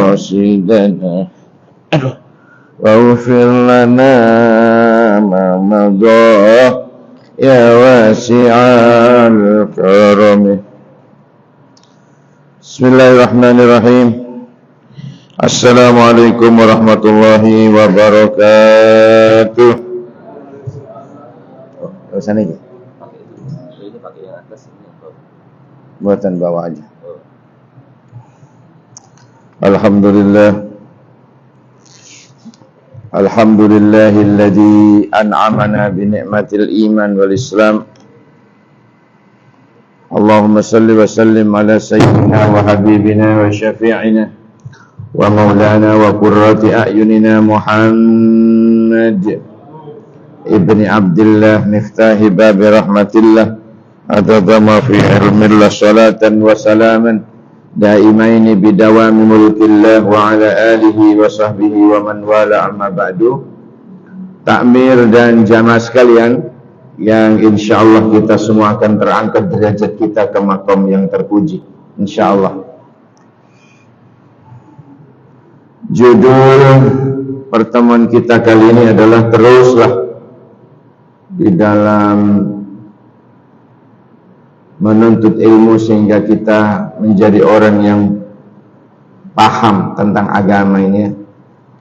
مقاصدنا واغفر لنا ما مضى يا واسع الكرم. Bismillahirrahmanirrahim. Assalamualaikum warahmatullahi wabarakatuh. Sana aja. Ini pakai yang atas ini. Buatan bawah aja. Alhamdulillahilladzi an'amana bi ni'matil iman wal islam. Allahumma salli wa sallim ala sayyidina wa habibina wa syafi'ina wa maulana wa qurrati a'yunina Muhammad ibni Abdillah miftahi babi rahmatillah adada ma fi ilmillah salatan wa salaman daimaini bidawami mulkillah wa ala alihi wa sahbihi wa man wala amma ba'du. Takmir dan jamaah sekalian yang insyaallah kita semua akan terangkat derajat kita ke maqam yang terpuji insyaallah. Judul pertemuan kita kali ini adalah teruslah di dalam menuntut ilmu sehingga kita menjadi orang yang paham tentang agama ini,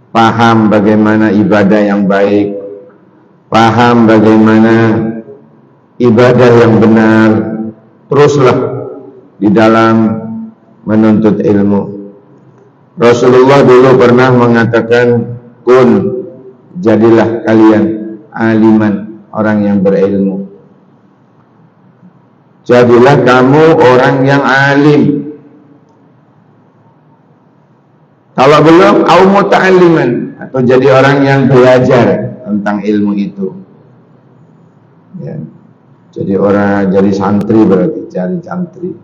paham bagaimana ibadah yang baik, paham bagaimana ibadah yang benar. Teruslah di dalam menuntut ilmu. Rasulullah dulu pernah mengatakan, kun, jadilah kalian aliman, orang yang berilmu. Jadilah kamu orang yang alim. Kalau belum, au muta'alliman, atau jadi orang yang belajar tentang ilmu itu. Ya. Jadi santri berarti, jadi santri.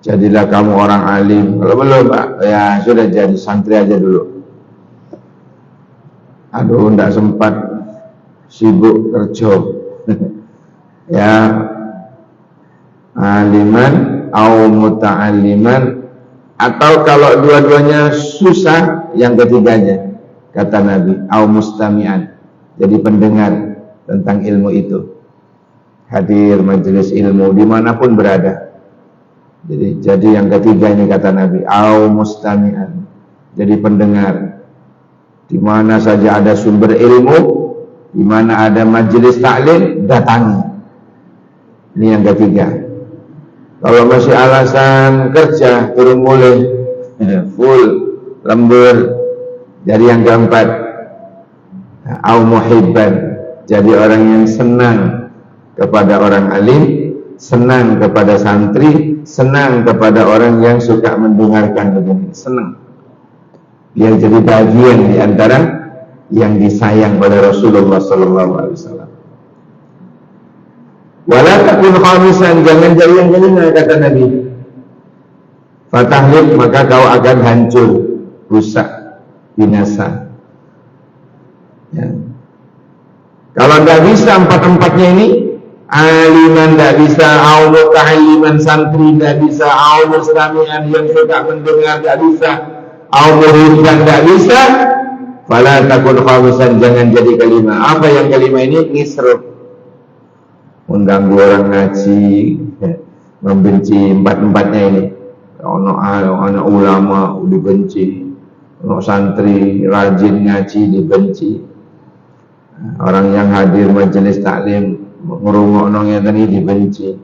Jadilah kamu orang alim. Kalau belum, Pak, ya sudah jadi santri aja dulu. Aduh, enggak sempat, sibuk kerja. Ya, aliman au muta'alliman, atau kalau dua-duanya susah, yang ketiganya kata Nabi, au mustami'an, jadi pendengar tentang ilmu itu, hadir majelis ilmu dimanapun berada. Jadi yang ketiga ini kata Nabi, au mustami'an, jadi pendengar. Di mana saja ada sumber ilmu, di mana ada majelis taklim, datangi. Ini yang ketiga. Kalau masih alasan kerja, turun mulai, full, lembur. Jadi yang keempat, au muhibban, jadi orang yang senang kepada orang alim, senang kepada santri, senang kepada orang yang suka mendengarkan begini, senang. Dia jadi bagian di antara yang disayang oleh Rasulullah SAW. Wala takun khamisan, jangan jadi yang kelima, kata Nabi. Fatahlik, maka kau akan hancur, rusak, binasa. Ya. Kalau tidak bisa empat-empatnya ini, aliman tidak bisa, au muta'alliman, santri tidak bisa, au mustami'an, yang suka mendengar tidak bisa, au muhibban tidak bisa, fala takun khamisan, jangan jadi kelima. Apa yang kelima ini? Ngisruh, mengganggu orang ngaji, membenci empat-empatnya ini. Anak ulama dibenci, anak santri rajin ngaji dibenci, orang yang hadir majelis taklim ngerungokno ngeten iki dibenci.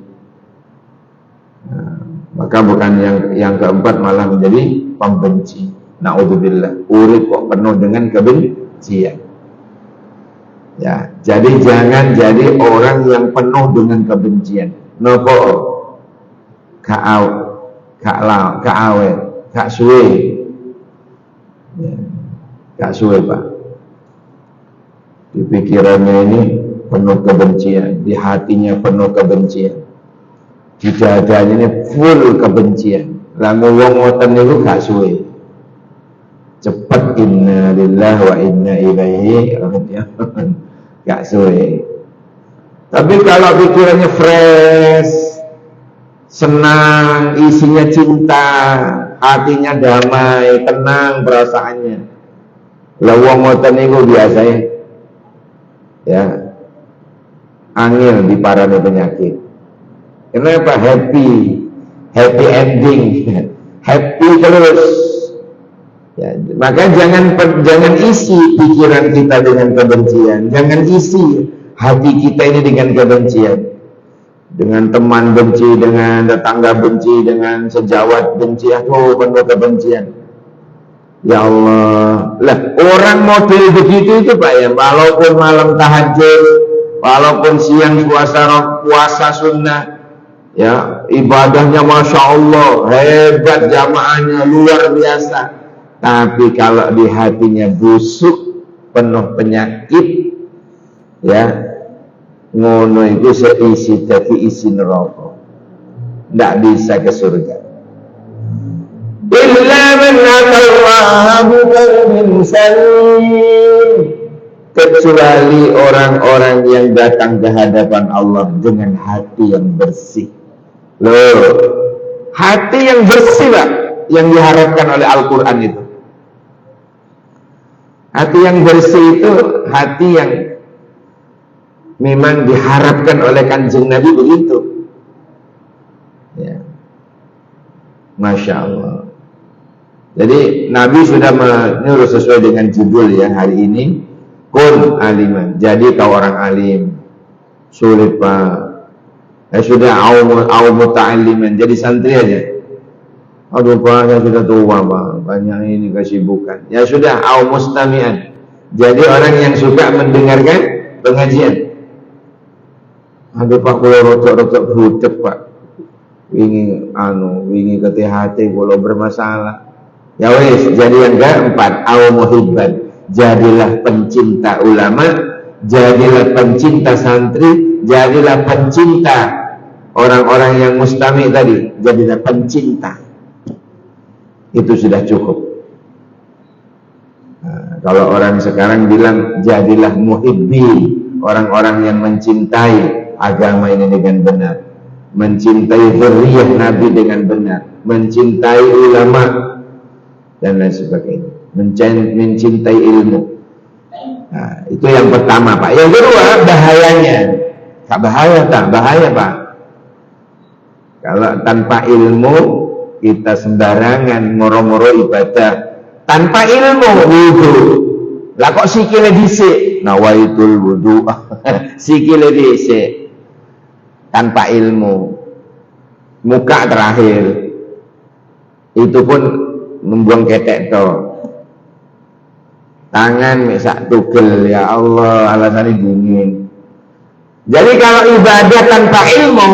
Maka bukan yang keempat malah menjadi pembenci. Naudzubillah, urip kok penuh dengan kebencian. Ya, jadi jangan jadi orang yang penuh dengan kebencian. Nopo kaawe, kak suwe. Ya, kak suwe, Pak. Di pikirannya ini penuh kebencian, di hatinya penuh kebencian, di dadanya ini full kebencian. Lalu wong ngoten niku gak suwe. Cepat inna lillahi wa inna ilaihi raji'un. Gak suwe. Tapi kalau pikirannya fresh, senang, isinya cinta, hatinya damai, tenang perasaannya. Lah wong ngoten niku biasanya ya angel diparani penyakit. Kenapa? Happy ending, happy terus. Ya, maka jangan isi pikiran kita dengan kebencian, jangan isi hati kita ini dengan kebencian, dengan teman benci, dengan tetangga benci, dengan sejawat benci, penuh kebencian. Ya Allah, lah orang model begitu itu Pak ya, walaupun malam tahajud, walaupun siang puasa sunnah, ya ibadahnya masya Allah hebat, jamaahnya luar biasa, tapi kalau di hatinya busuk, penuh penyakit, ya ngono itu seisi tapi isi neraka, tidak bisa ke surga. Illa man atallaha biqalbin salim, kecuali orang-orang yang datang ke hadapan Allah dengan hati yang bersih. Loh, hati yang bersih Pak, yang diharapkan oleh Al-Quran itu. Hati yang bersih itu hati yang memang diharapkan oleh Kanjeng Nabi begitu. Ya. Masya Allah. Jadi Nabi sudah menyuruh sesuai dengan judul ya hari ini, kun aliman, jadi kau orang alim. Sulit Pak. Sudah au muta'alliman, jadi santri aja. Aduh Pak, saya sudah tua Pak, banyak ini kesibukan. Ya sudah, au mustami'an, jadi orang yang suka mendengarkan pengajian. Aduh Pak, kalau rotok-rotok butek Pak, wingi ketihati kalau bermasalah. Ya wis, jadi yang keempat, au muhibban, jadilah pencinta ulama, jadilah pencinta santri, jadilah pencinta orang-orang yang mustami tadi, jadilah pencinta. Itu sudah cukup. Nah, kalau orang sekarang bilang jadilah muhibbi, orang-orang yang mencintai agama ini dengan benar, mencintai dzurriyyah Nabi dengan benar, mencintai ulama dan lain sebagainya, mencintai ilmu. Nah, itu yang pertama Pak. Yang kedua, bahayanya. Tak bahaya tak? Bahaya Pak. Kalau tanpa ilmu kita sembarangan moro-moro ibadah, tanpa ilmu wudu. Lah kok sikile dhisik? Nawaitul wudu. Sikile dhisik. Tanpa ilmu. Muka terakhir. Itu pun membuang ketek to. Tangan sak tugel, ya Allah, alasannya dingin. Jadi kalau ibadah tanpa ilmu,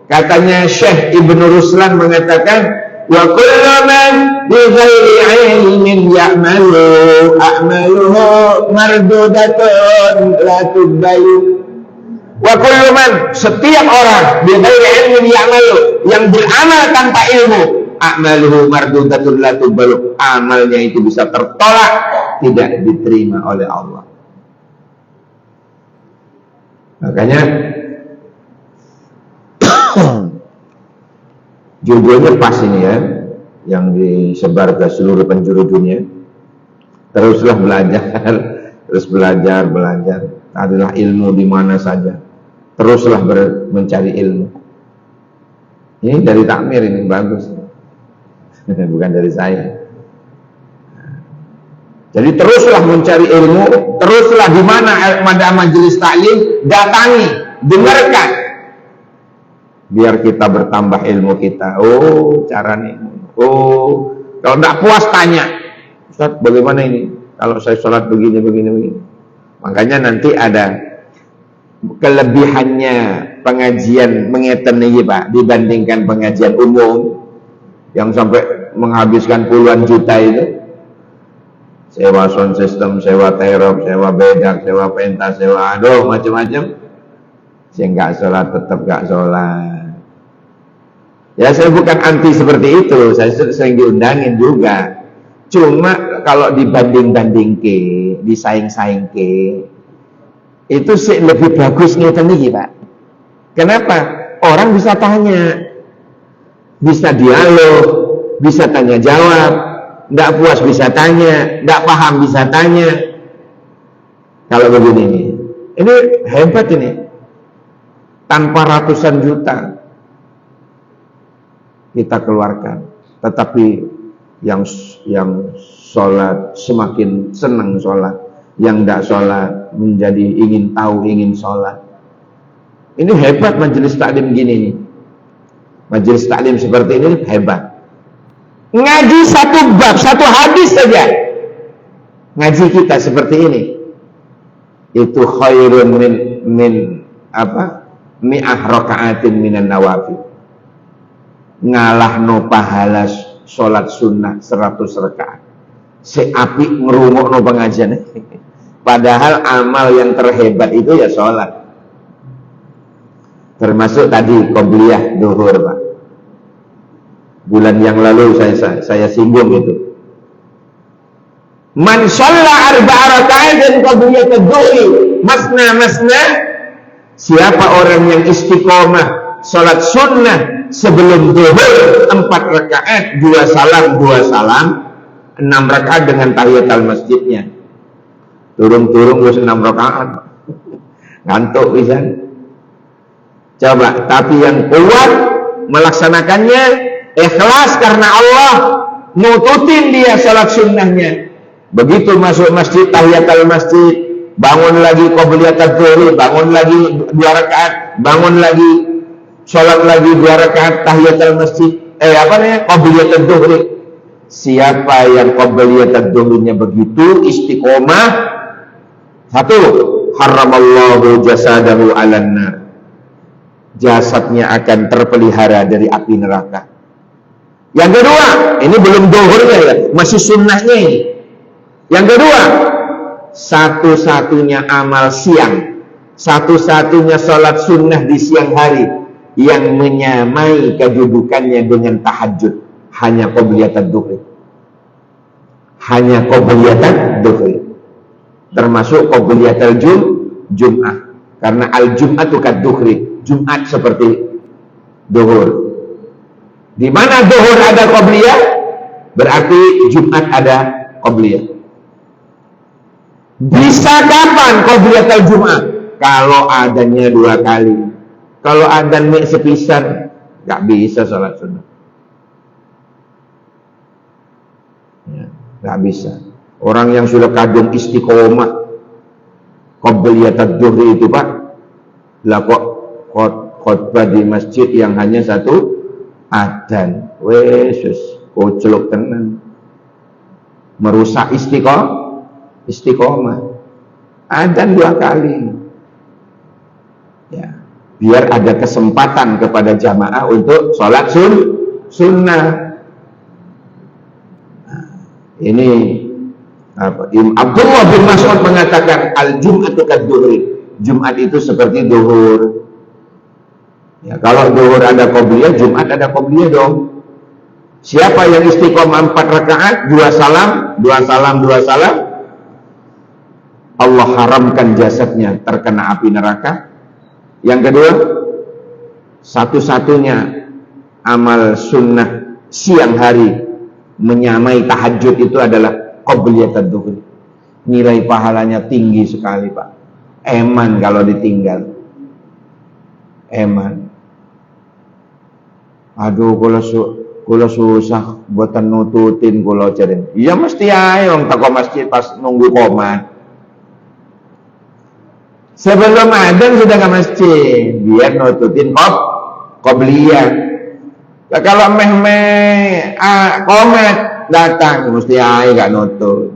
katanya Syekh Ibnu Ruslan mengatakan, wa kullu man bi ghairi ilmin ya'malu a'maluhu mardudatun la tubayu. Wa kullu man, setiap orang bi ghairi ilmin ya'malu, yang beramal tanpa ilmu, a'maluhu mardudatun la tubalu, amalnya itu bisa tertolak, tidak diterima oleh Allah. Makanya judulnya pas ini ya, yang disebar ke seluruh penjuru dunia. Teruslah belajar, terus belajar. Adalah ilmu di mana saja. Teruslah mencari ilmu. Ini dari takmir ini bagus, bukan dari saya. Jadi teruslah mencari ilmu, teruslah di mana ada majelis taklim, datangi, dengarkan, biar kita bertambah ilmu kita. Oh, caranya. Oh, kalau tidak puas tanya, Ustaz, bagaimana ini? Kalau saya sholat begini. Makanya nanti ada kelebihannya pengajian mengeten ini Pak, dibandingkan pengajian umum yang sampai menghabiskan puluhan juta itu. Sewa sound system, sewa terop, sewa bedak, sewa pentas, sewa macam-macam. Saya nggak sholat, tetap nggak sholat. Ya saya bukan anti seperti itu, saya sering diundangin juga. Cuma kalau dibanding-banding ke, disaing-saing ke, itu sih lebih bagus ngeten iki Pak. Kenapa? Orang bisa tanya, bisa dialog, bisa tanya jawab, nggak puas bisa tanya, nggak paham bisa tanya. Kalau begini nih, ini hebat ini. Tanpa ratusan juta kita keluarkan, tetapi yang sholat semakin senang sholat, yang tidak sholat menjadi ingin tahu, ingin sholat. Ini hebat majelis taklim gini nih. Majelis taklim seperti ini hebat. Ngaji satu bab, satu hadis saja, ngaji kita seperti ini, itu khairun min apa? Mi'ah raka'atin minan nawafil. Ngalahno pahala sholat sunnah 100 rakaat. Seapi ngerungokno pengajian. Padahal amal yang terhebat itu ya sholat. Termasuk tadi qobliyah duhur, Pak. Bulan yang lalu saya singgung itu. Man shalla arba'a raka'atin qobliyah duhur masna. Siapa orang yang istiqomah sholat sunnah sebelum zuhur 4 rakaat, 2 salam 6 rakaat dengan tahiyatul masjidnya. Turung-turung terus 6 rakaat. Ngantuk bisa. Coba, tapi yang kuat melaksanakannya ikhlas karena Allah, nututin dia sholat sunnahnya. Begitu masuk masjid tahiyatul masjid, bangun lagi qobliyatul zuhur, bangun lagi 2 rakaat, bangun lagi sholat lagi 2 rakaat tahiyatul masjid, qobliyatul zuhur. Siapa yang qobliyatul zuhurnya begitu istiqomah, satu, haramallahu jasadahu 'alan nar. Jasadnya akan terpelihara dari api neraka. Yang kedua, ini belum zuhurnya ya, masih sunnahnya ini. Yang kedua, satu-satunya amal siang, satu-satunya sholat sunnah di siang hari yang menyamai kedudukannya dengan tahajud, hanya qobliyatul zuhur. Hanya qobliyatul zuhur. Termasuk qobliyatul Jum'ah. Karena al-Jum'atu kad-duhri, Jumat seperti zuhur. Di mana zuhur ada qobliyah, berarti Jumat ada qobliyah. Bisa kapan qobliyatul Jum'ah? Kalau adanya 2 kali. Kalau adzan sepisan, nggak bisa sholat sunnah. Ya, nggak bisa. Orang yang sudah kadung istiqomah qobliyatul zuhur itu, Pak, lah kok khotbah di masjid yang hanya 1 adzan, wesus koclok tenan, merusak istiqomah. Adzan 2 kali ya, biar ada kesempatan kepada jamaah untuk sholat sunnah. Nah, ini Abdullah bin Mas'ud mengatakan al-jum'atu kad-duhri, Jumat itu seperti zuhur. Ya, kalau zuhur ada qobliyah, Jumat ada qobliyah dong. Siapa yang istiqomah 4 rakaat, 2 salam, Allah haramkan jasadnya terkena api neraka. Yang kedua, satu-satunya amal sunnah siang hari menyamai tahajud itu adalah qobliyatul zuhur. Nilai pahalanya tinggi sekali, Pak. Eman kalau ditinggal. Eman. Aduh, kalau susah buatan nututin kalau jaring. Iya mesti ayo wong teko masjid pas nunggu qomat. Sebelum adzan sudah ke masjid, biar nututin qobliyah. Nah, kalau qomat datang mesti ayo gak nutut.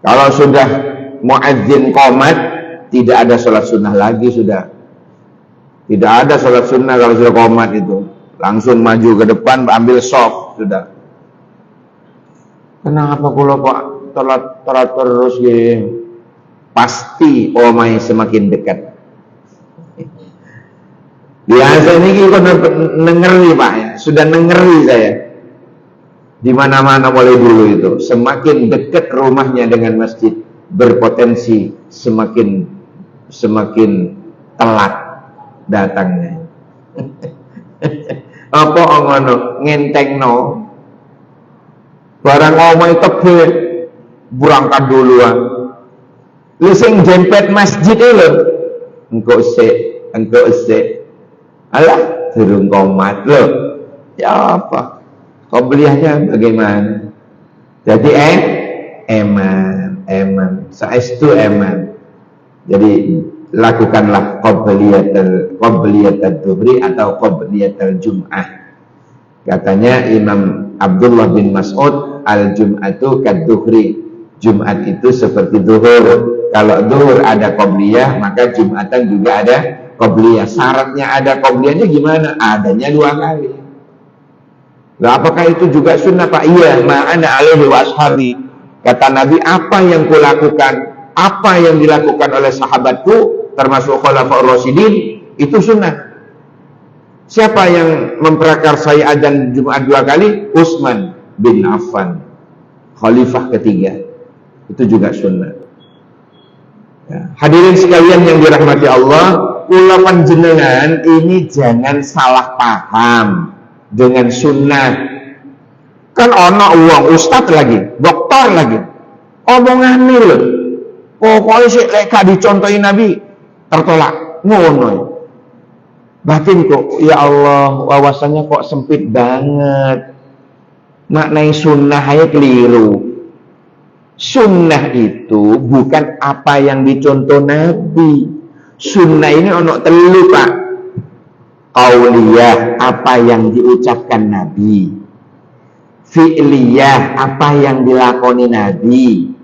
Kalau sudah muadzin qomat, tidak ada sholat sunnah lagi sudah. Tidak ada sholat sunnah kalau sudah qomat itu. Langsung maju ke depan, ambil soft sudah. Kenapa kalau kok telat terus ya? Pasti omai semakin dekat. Biasa ini kita nengeri, Pak ya. Sudah nengeri saya. Di mana-mana mulai dulu itu. Semakin dekat rumahnya dengan masjid, berpotensi semakin telat datangnya. Apa ngono ngentengno barang omai tebe berangkat duluan. Lu sing jempet masjid lho engko sik alah durung komat lho. Ya apa qobliyahnya bagaimana? Jadi eman saestu eman. Jadi lakukanlah qobliyatul dhuhri atau qobliyatul jum'ah. Katanya Imam Abdullah bin Mas'ud, al-jum'atu kad-dhuhri. Jumat itu seperti zuhur. Kalau zuhur ada qobliyah, maka Jumatan juga ada qobliyah. Syaratnya ada qobliyahnya gimana? Adanya 2 kali. Lah apakah itu juga sunnah, Pak? Iya, ma'ana alaihi wa ashabi. Kata Nabi, apa yang kulakukan, apa yang dilakukan oleh sahabatku, termasuk khulafaur rasyidin, itu sunnah. Siapa yang memprakarsai adzan Jumat 2 kali? Utsman bin Affan, khalifah ketiga. Itu juga sunnah. Ya. Hadirin sekalian yang dirahmati Allah, kula panjenengan ini jangan salah paham dengan sunnah. Kan ono uang ustad lagi, dokter lagi, omongane lho. Pokoknya sih lek dicontohi Nabi tertolak, ngono. Batin kok, ya Allah, wawasannya kok sempit banget. Maknai sunnah aja keliru. Sunnah itu bukan apa yang dicontoh Nabi. Sunnah ini ono telu, Pak. Qauliyah, apa yang diucapkan Nabi. Fi'liyah, apa yang dilakoni Nabi.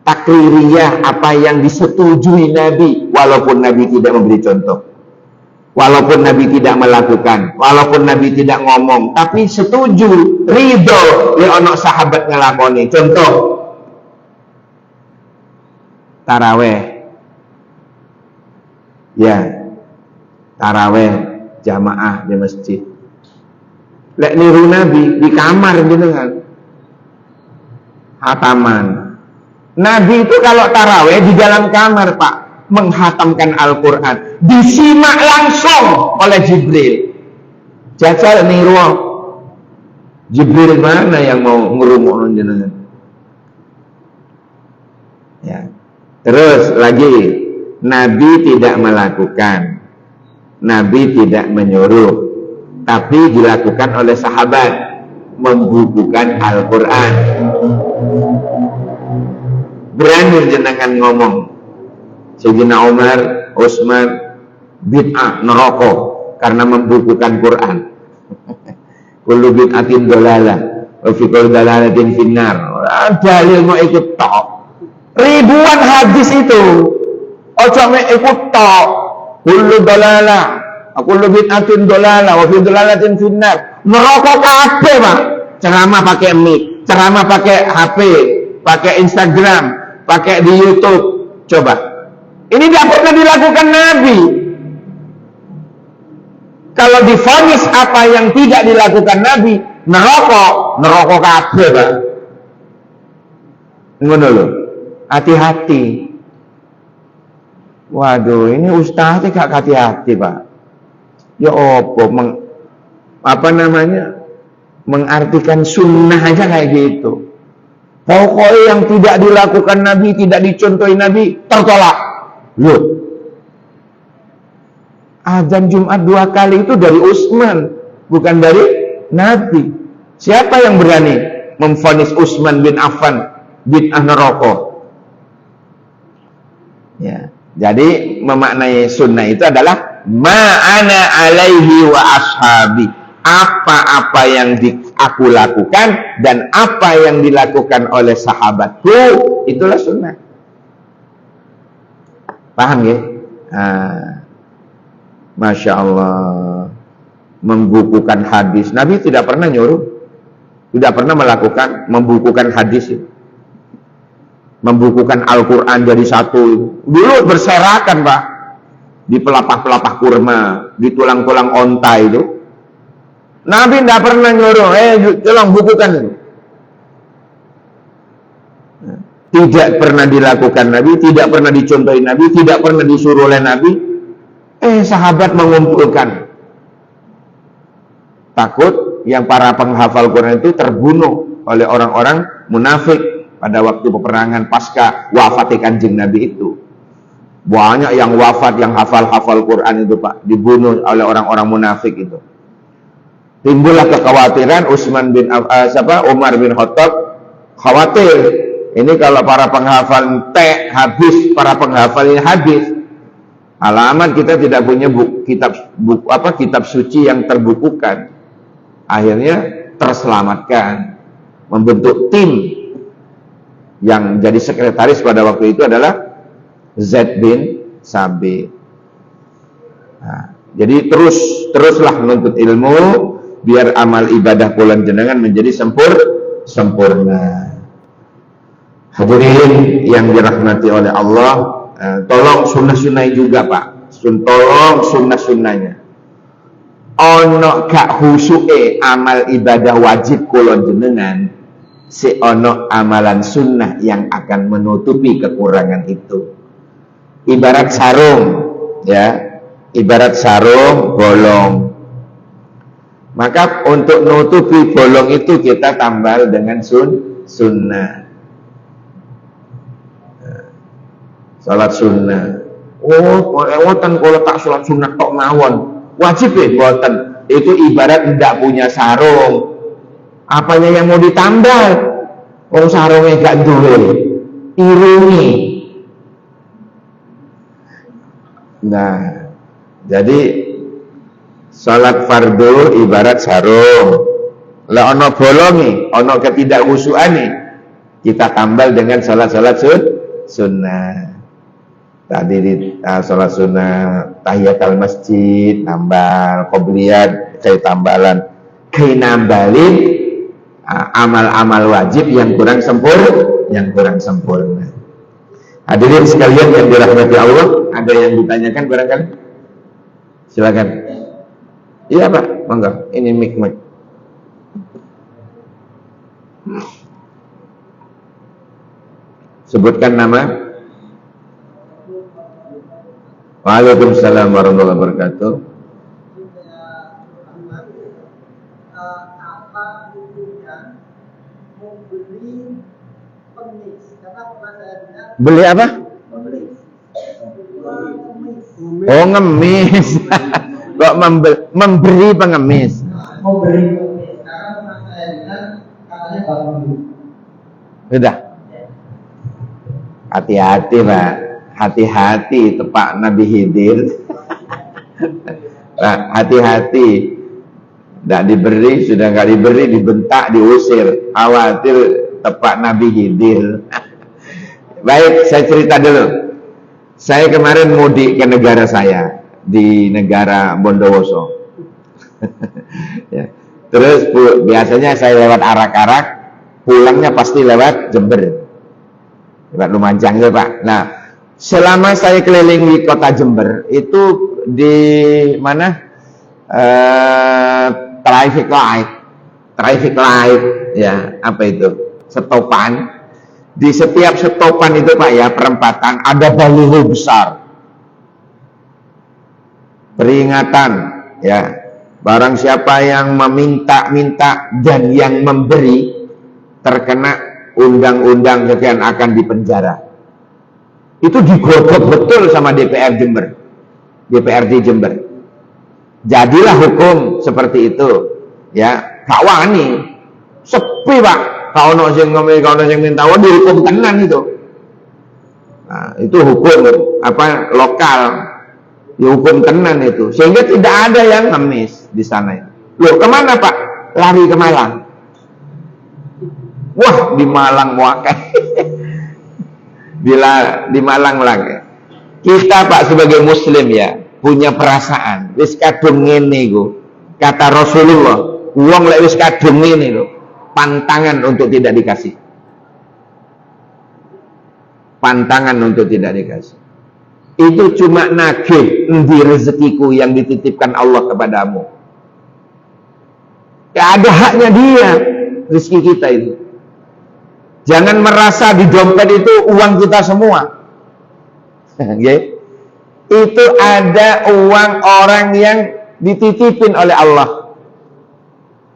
Takririyah, apa yang disetujui Nabi, walaupun Nabi tidak memberi contoh, walaupun Nabi tidak melakukan, walaupun Nabi tidak ngomong, tapi setuju, ridho ya ono sahabat ngelakoni. Contoh taraweh, ya taraweh jamaah di masjid. Lek niru Nabi di kamar gitu kan, hataman. Nabi itu kalau taraweh di dalam kamar, Pak, menghatamkan Al-Quran, disimak langsung oleh Jibril. Jajal niru Jibril mana yang mau ngerungokno jenengan? Ya. Terus lagi, Nabi tidak melakukan, Nabi tidak menyuruh, tapi dilakukan oleh sahabat, membukukan Al-Quran. Berani jenengan ngomong Sayyidina Umar, Utsman bid'ah neraka karena membukukan Quran. Kullu bid'atin dolalah wa fi kulli dalalatin finnar. Dalil mau ikut tok. Ribuan hadis itu. Ojo mek ikut tok. Kullu dolalah, kullu bid'atin dolalah wa fi dalalatin finnar. Neraka kabeh, Pak. Ceramah pakai mic, ceramah pakai HP, pakai Instagram, pakai di YouTube. Coba. Ini tidak pernah dilakukan Nabi. Kalau divonis apa yang tidak dilakukan Nabi, neraka kabeh, Pak. Ngono lho. Hati-hati. Waduh, ini ustaznya gak hati-hati, Pak. Ya opo mengartikan sunnah aja kayak gitu. Pokoknya yang tidak dilakukan Nabi, tidak dicontohi Nabi, tertolak. Loh, azan Jumat 2 kali itu dari Utsman, bukan dari Nabi. Siapa yang berani memvonis Utsman bin Affan bid'ah neraka? Ya, jadi memaknai sunnah itu adalah ma'ana alaihi wa ashabi. Apa-apa yang aku lakukan dan apa yang dilakukan oleh sahabatku, itulah sunnah. Paham ya? Masya Allah. Membukukan hadis. Nabi tidak pernah nyuruh, tidak pernah melakukan membukukan hadis. Membukukan Al-Quran jadi satu. Dulu berserakan, Pak, di pelapah-pelapah kurma, di tulang-tulang onta itu. Nabi tidak pernah nyuruh, tolong bukukan itu. Tidak pernah dilakukan Nabi, tidak pernah dicontohi Nabi, tidak pernah disuruh oleh Nabi. Sahabat mengumpulkan. Takut yang para penghafal Quran itu terbunuh oleh orang-orang munafik pada waktu peperangan pasca wafatnya Kanjeng Nabi itu. Banyak yang wafat, yang hafal-hafal Quran itu Pak, dibunuh oleh orang-orang munafik itu. Timbullah kekhawatiran Umar bin Khattab khawatir. Ini kalau para penghafal habis, para penghafal ini habis, alamat kita tidak punya kitab suci yang terbukukan. Akhirnya terselamatkan, membentuk tim yang jadi sekretaris pada waktu itu adalah Zaid bin Sabit. Nah, jadi teruslah menuntut ilmu biar amal ibadah kula jenengan menjadi sempurna. Hadirin yang dirahmati oleh Allah, tolong sunnah-sunnah juga Pak. Tolong sunnah-sunnahnya. Ono gak khusuke amal ibadah wajib kula jenengan, si ono amalan sunnah yang akan menutupi kekurangan itu. Ibarat sarung, ya, ibarat sarung bolong. Maka untuk menutupi bolong itu kita tambal dengan sunnah. Salat sunnah. Woten kalau tak salat sunnah tok mawon. Wajib ya boten. Itu ibarat tidak punya sarung. Apanya yang mau ditambal? Oh sarungnya gak duwe. Irungi. Nah, jadi salat fardu ibarat sarung. Lah ono bolongi, ono ketidakhusuane, kita tambal dengan salat-salat sunnah. Tadi salat sunnah tahiyatul masjid tambal, qobliyah kayak tambalan, kayak nambalin amal-amal wajib yang kurang sempurna. Hadirin sekalian yang dirahmati Allah, ada yang ditanyakan barangkali? Silakan. Iya Pak, monggo. Ini mic. Sebutkan nama. Waalaikumsalam warahmatullahi wabarakatuh. Apa hukumnya membeli pengemis? Karena pernah saya dengar Beli apa? pengemis. Oh ngemis. Kok memberi pengemis? Membeli pengemis. Karena pernah saya dengar katanya bagus. Sudah. Hati-hati Pak. Hati-hati tepak Nabi Khidir. Nah, hati-hati. Tidak diberi, sudah nggak diberi, dibentak, diusir. Khawatir tepak Nabi Khidir. Baik, saya cerita dulu. Saya kemarin mudik ke negara saya, di negara Bondowoso. Ya. Terus biasanya saya lewat Arak-Arak, pulangnya pasti lewat Jember, lewat Lumajang ya Pak. Nah, selama saya keliling di kota Jember itu di mana traffic light ya, apa itu, stopan. Di setiap stopan itu Pak ya, perempatan ada baliho besar peringatan ya, barang siapa yang meminta-minta dan yang memberi terkena undang-undang sekian akan dipenjara. Itu digodok betul sama DPRD Jember. Jadilah hukum seperti itu ya. Gak wani, sepi Pak. Kalau ono sing ngomel, kalau sing minta dihukum tenan itu. Nah, itu hukum apa lokal, dihukum tenan itu. Sehingga tidak ada yang ngemis di sana. Loh kemana Pak? Lari ke Malang. Wah di Malang muakai. Bila di Malang lagi, kita Pak sebagai Muslim ya punya perasaan. Wis kadung ngene iku, kata Rasulullah, wong lek wis kadung ngene lho, pantangan untuk tidak dikasih. Pantangan untuk tidak dikasih. Itu cuma nagih endi rezekiku yang dititipkan Allah kepadamu. Ya ada haknya dia rezeki kita itu. Jangan merasa di dompet itu uang kita semua. Okay? Itu ada uang orang yang dititipin oleh Allah.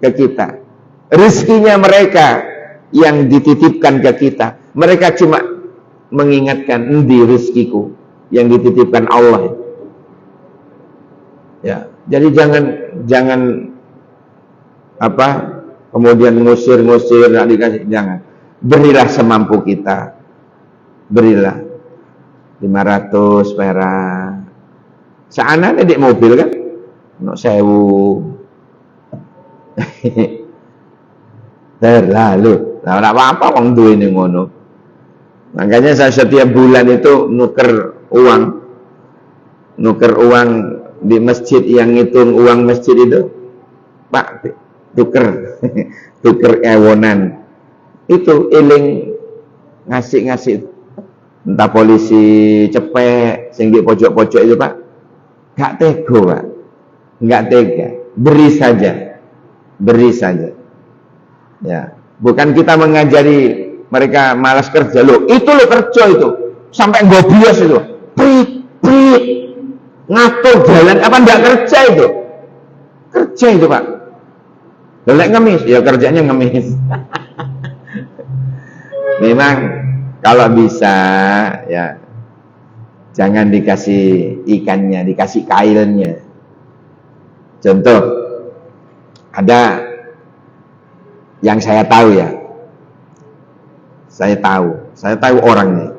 ke kita. Rezekinya mereka yang dititipkan ke kita. Mereka cuma mengingatkan, endi rezekiku yang dititipkan Allah. Ya, jadi jangan kemudian ngusir-ngusir, nak dikasih, jangan. Berilah semampu kita. Berilah 500 perak. Seanane di mobil kan, no 1000. Terlalu. Nah, enggak apa-apa wong duwe ning ngono. Makanya saya setiap bulan itu nuker uang di masjid, yang ngitung uang masjid itu, Pak, tuker ewonan. Itu eling ngasih entah polisi cepek sing di pojok-pojok itu, Pak. Gak tega, Pak. Enggak tega. Beri saja. Ya, bukan kita mengajari mereka malas kerja. Itu kerja itu. Sampai gobios itu. Prit. Ngatur jalan apa enggak kerja itu? Kerja itu, Pak. Lelek ngemis, ya kerjanya ngemis. Memang kalau bisa ya jangan dikasih ikannya, dikasih kailnya. Contoh, ada yang saya tahu ya. Saya tahu orangnya.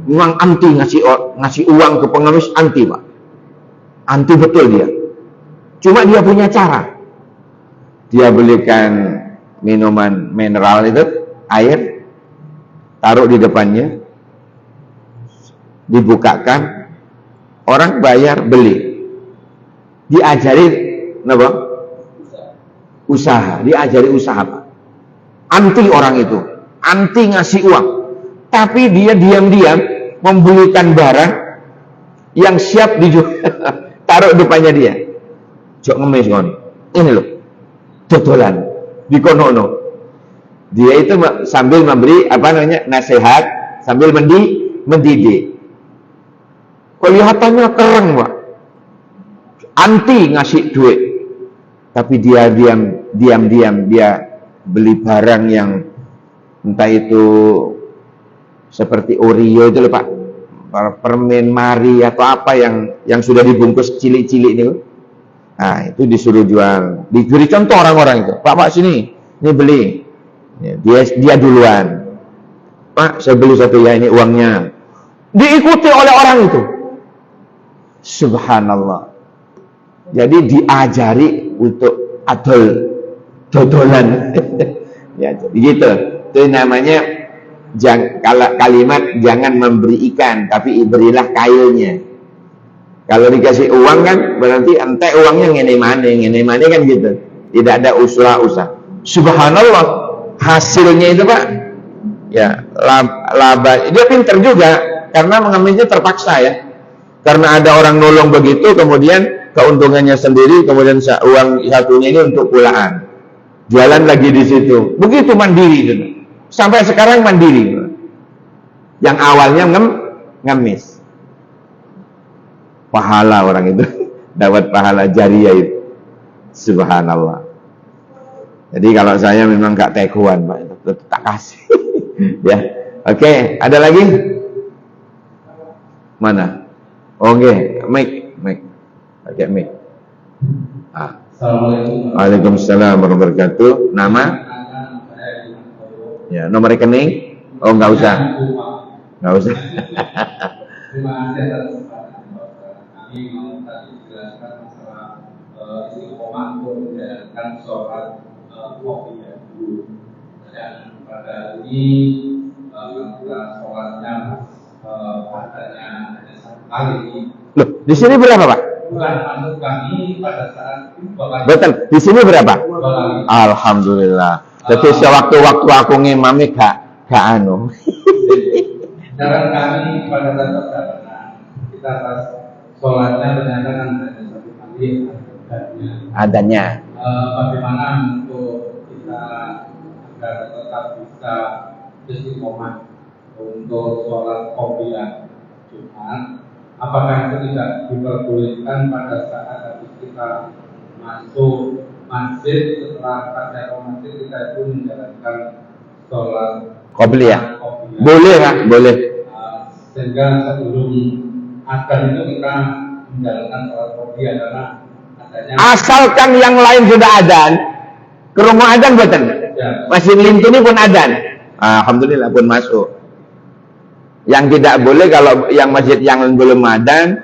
Memang anti ngasih uang ke pengemis, anti, Pak. Anti betul dia. Cuma dia punya cara. Dia belikan minuman mineral itu, air, taruh di depannya, dibukakan, orang bayar, beli. Diajari apa? Usaha. Diajari usaha, Pak. Anti orang itu, anti ngasih uang. Tapi dia diam-diam membelikan barang yang siap dijual, taruh depannya dia. Jok ngemis kon. Ini loh, dodolan di kono. Dia itu sambil memberi nasihat, sambil mendidik. Kelihatannya keren, Pak. Anti ngasih duit. Tapi dia diam-diam dia beli barang yang entah itu seperti Oreo itu loh, Pak. Permen Mari atau apa yang sudah dibungkus cilik-cilik ini. Nah, itu disuruh jual. Diberi contoh orang-orang itu. Pak, sini. Ini beli. Ya, dia duluan. Pak, saya beli satu ya, ini uangnya. Diikuti oleh orang itu. Subhanallah. Jadi diajari untuk dodolan. Ya, gitu. Itu namanya kalimat jangan memberi ikan, tapi berilah kailnya. Kalau dikasih uang kan berarti ente uangnya ngene mane kan gitu. Tidak ada usaha. Subhanallah, hasilnya itu, Pak. Ya, laba. Dia pinter juga karena mengambilnya terpaksa ya. Karena ada orang nolong begitu, kemudian keuntungannya sendiri, kemudian uang satunya ini untuk pulaan. Jualan lagi di situ. Begitu mandiri gitu. Sampai sekarang mandiri. Yang awalnya ngemis. Pahala orang itu. Dapat pahala jariah itu. Subhanallah. Jadi kalau saya memang gak teguhan, Pak. Itu tak kasih. Ya. Oke, ada lagi? Mana? Oke, mic. Pakai mic. Assalamualaikum. Waalaikumsalam warahmatullahi wabarakatuh. Nama? Ya, nomor rekening? Oh, enggak usah. Enggak usah. Terima kasih atas kesempatan, Bapak. Kami mau tadi jelaskan masalah istiqomah untuk menjalankan sholat kopi ya. Dan pada ini kita sholatnya padanya hanya satu kali. Loh, di sini berapa, Pak? Bukan, maksud kami pada saat itu Bapak. Betul. Di sini berapa? 2 kali. Alhamdulillah. Jadi sewaktu-waktu aku ngimami gak anu. Cara kami pada saat perjalanan kita pas sholatnya ternyata kan ada satu kali Adanya. Bagaimana untuk kita agar tetap bisa istiqomah untuk sholat qobliyah Jumat? Apakah itu tidak diperbolehkan pada saat habis kita masuk masjid, setelah pada masjid kita itu menjalankan sholat Qobliyah. qobliyah. Boleh kan? Boleh. Sehingga sebelum adzan itu kita menjalankan sholat qobliyah karena adanya Asalkan yang lain sudah adzan, ke rumah adzan buatan. ya, Masjid Lintuni pun adzan. Alhamdulillah pun masuk. Yang tidak boleh kalau yang masjid yang belum adzan,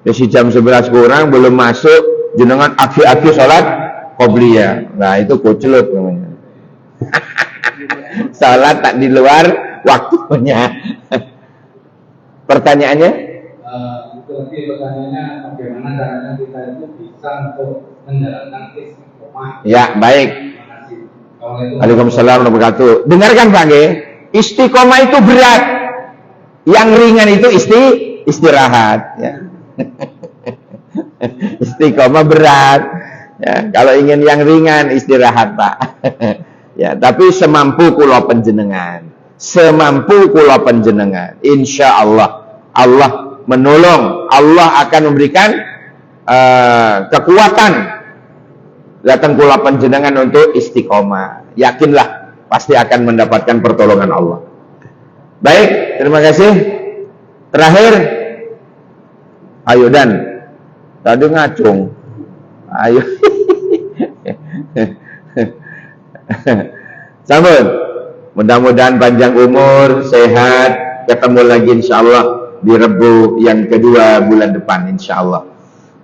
si jam 11 kurang belum masuk, jenengan aki-aki sholat qobliyah. Nah itu kucelut namanya. Sholat tak di luar waktunya. Pertanyaannya? itu lagi pertanyaannya bagaimana caranya kita itu bisa untuk menjalankan istiqomah. Ya, baik. Terima kasih. Assalamualaikum. Waalaikumsalam warahmatullahi wabarakatuh. Dengarkan Pak Ge, istiqomah itu berat. Yang ringan itu istirahat. Ya. Istiqomah berat. Ya, kalau ingin yang ringan istirahat Pak. Ya, tapi semampu kula panjenengan. Semampu kula panjenengan. Insya Allah, Allah menolong. Allah akan memberikan kekuatan datang kula panjenengan untuk istiqomah. Yakinlah pasti akan mendapatkan pertolongan Allah. Baik, terima kasih. Terakhir, ayo Dan, tadi ngacung. Ayo. Sambut. Mudah-mudahan panjang umur, sehat, ketemu lagi insyaallah di Rebu yang kedua bulan depan insyaallah.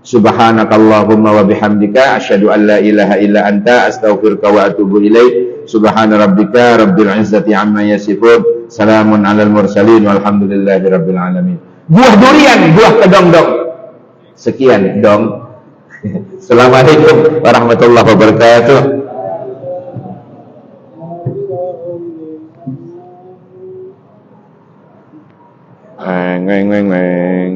Subhanakallahumma wa bihamdika asyhadu an la ilaha illa anta astaghfiruka wa atubu ilaik. Subhana rabbika rabbil izzati amma yasifun. Salamun alal mursalin walhamdulillahi rabbil alamin. Buah durian, buah kedong-dong. Sekian dong. Assalamualaikum warahmatullahi wabarakatuh. Ngeng ngeng ngeng.